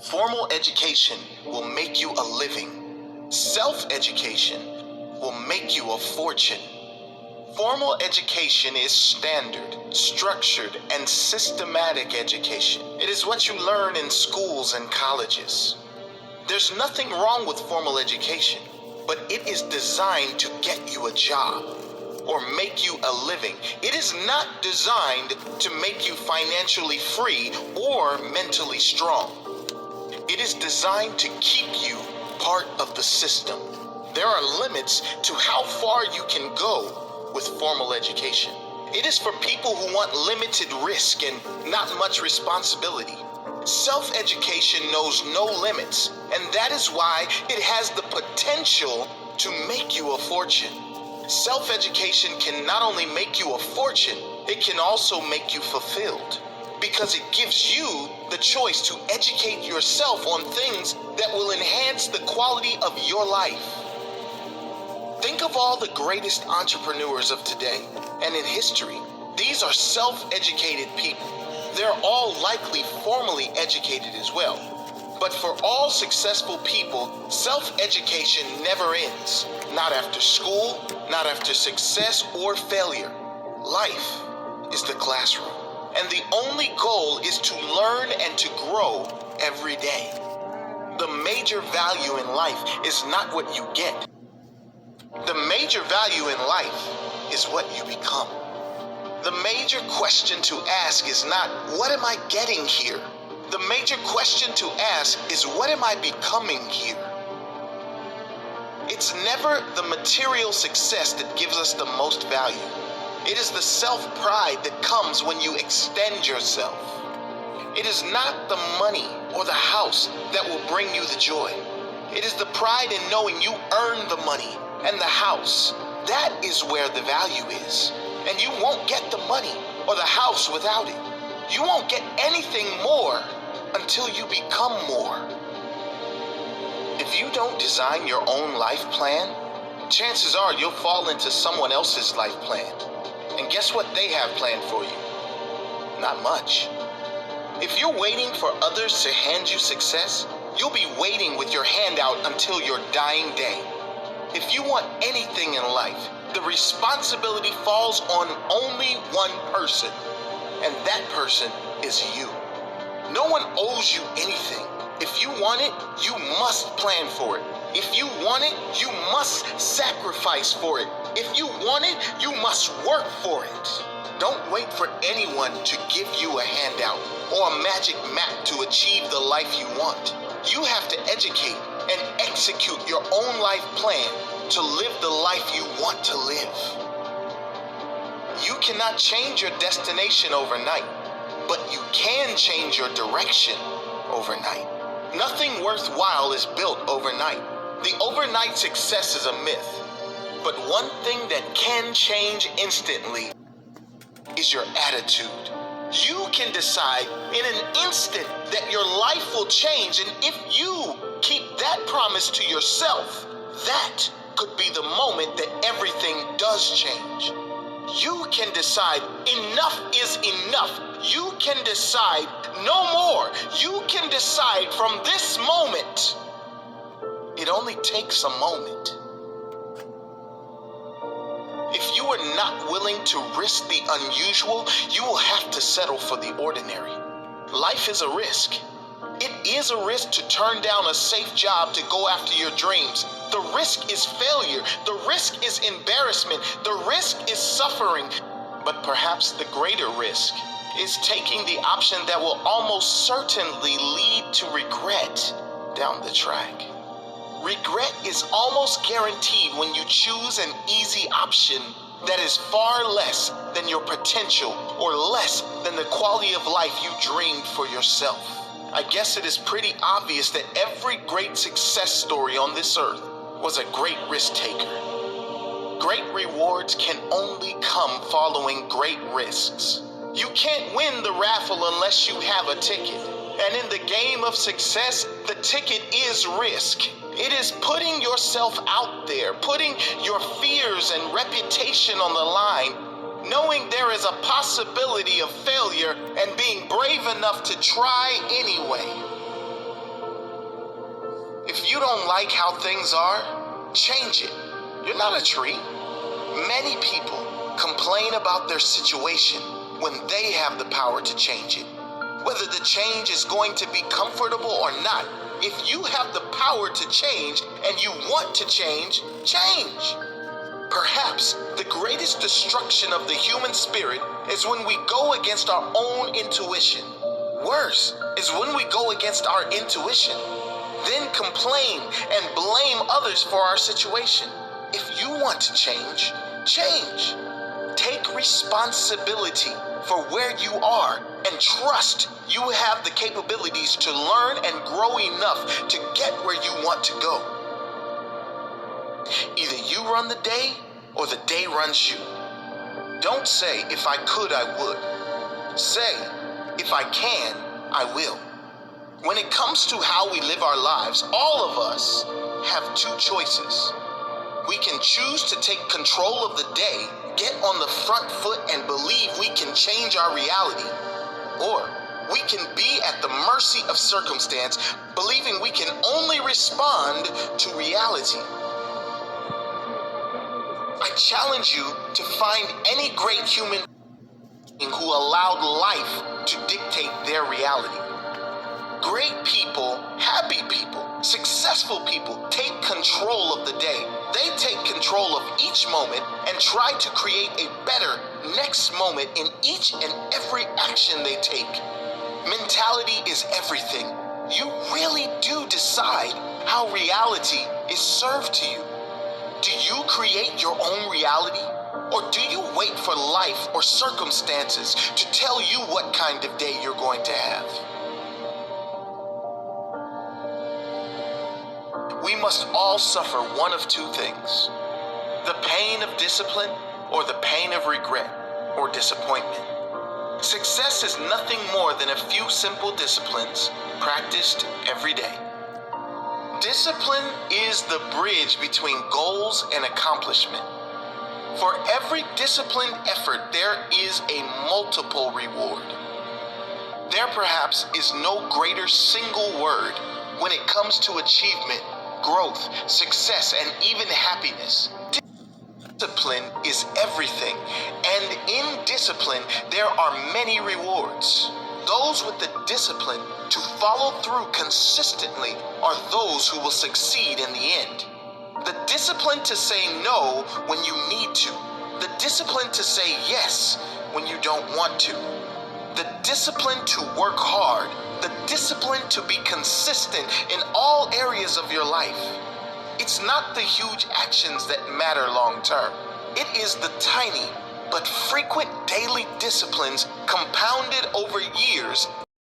Formal education will make you a living. Self-education will make you a fortune. Formal education is standard, structured, and systematic education. It is what you learn in schools and colleges. There's nothing wrong with formal education, but it is designed to get you a job or make you a living. It is not designed to make you financially free or mentally strong. It is designed to keep you part of the system. There are limits to how far you can go with formal education. It is for people who want limited risk and not much responsibility. Self-education knows no limits, and that is why it has the potential to make you a fortune. Self-education can not only make you a fortune, it can also make you fulfilled, because it gives you the choice to educate yourself on things that will enhance the quality of your life. Think of all the greatest entrepreneurs of today and in history. These are self-educated people. They're all likely formally educated as well. But for all successful people, self-education never ends. Not after school, not after success or failure. Life is the classroom. And the only goal is to learn and to grow every day. The major value in life is not what you get. The major value in life is what you become. The major question to ask is not, what am I getting here? The major question to ask is, what am I becoming here? It's never the material success that gives us the most value. It is the self-pride that comes when you extend yourself. It is not the money or the house that will bring you the joy. It is the pride in knowing you earned the money and the house. That is where the value is. And you won't get the money or the house without it. You won't get anything more until you become more. If you don't design your own life plan, chances are you'll fall into someone else's life plan. And guess what they have planned for you? Not much. If you're waiting for others to hand you success, you'll be waiting with your hand out until your dying day. If you want anything in life, the responsibility falls on only one person, and that person is you. No one owes you anything. If you want it, you must plan for it. If you want it, you must sacrifice for it. If you want it, you must work for it. Don't wait for anyone to give you a handout or a magic map to achieve the life you want. You have to educate and execute your own life plan to live the life you want to live. You cannot change your destination overnight, but you can change your direction overnight. Nothing worthwhile is built overnight. The overnight success is a myth, but one thing that can change instantly is your attitude. You can decide in an instant that your life will change, and if you keep that promise to yourself, that could be the moment that everything does change. You can decide enough is enough. You can decide no more. You can decide from this moment. It only takes a moment. If you are not willing to risk the unusual, you will have to settle for the ordinary. Life is a risk. It is a risk to turn down a safe job to go after your dreams. The risk is failure. The risk is embarrassment. The risk is suffering. But perhaps the greater risk is taking the option that will almost certainly lead to regret down the track. Regret is almost guaranteed when you choose an easy option that is far less than your potential or less than the quality of life you dreamed for yourself. I guess it is pretty obvious that every great success story on this earth was a great risk taker. Great rewards can only come following great risks. You can't win the raffle unless you have a ticket. And in the game of success, the ticket is risk. It is putting yourself out there, putting your fears and reputation on the line, knowing there is a possibility of failure and being brave enough to try anyway. If you don't like how things are, change it. You're not a tree. Many people complain about their situation when they have the power to change it. Whether the change is going to be comfortable or not, if you have the power to change and you want to change, change. Perhaps the greatest destruction of the human spirit is when we go against our own intuition. Worse is when we go against our intuition, then complain and blame others for our situation. If you want to change, change. Take responsibility for where you are and trust you have the capabilities to learn and grow enough to get where you want to go. Either you run the day or the day runs you. Don't say, if I could, I would. Say, if I can, I will. When it comes to how we live our lives, all of us have two choices. We can choose to take control of the day, get on the front foot and believe we can change our reality. Or we can be at the mercy of circumstance, believing we can only respond to reality. I challenge you to find any great human being who allowed life to dictate their reality. Great people, happy people, successful people take control of the day. They take control of each moment and try to create a better next moment in each and every action they take. Mentality is everything. You really do decide how reality is served to you. Do you create your own reality? Or do you wait for life or circumstances to tell you what kind of day you're going to have? We must all suffer one of two things: the pain of discipline or the pain of regret or disappointment. Success is nothing more than a few simple disciplines practiced every day. Discipline is the bridge between goals and accomplishment. For every disciplined effort, there is a multiple reward. There perhaps is no greater single word when it comes to achievement, growth, success, and even happiness. Discipline is everything, and in discipline, there are many rewards. Those with the discipline to follow through consistently are those who will succeed in the end. The discipline to say no when you need to. The discipline to say yes when you don't want to. The discipline to work hard. The discipline to be consistent in all areas of your life. It's not the huge actions that matter long term. It is the tiny but frequent daily disciplines compounded over years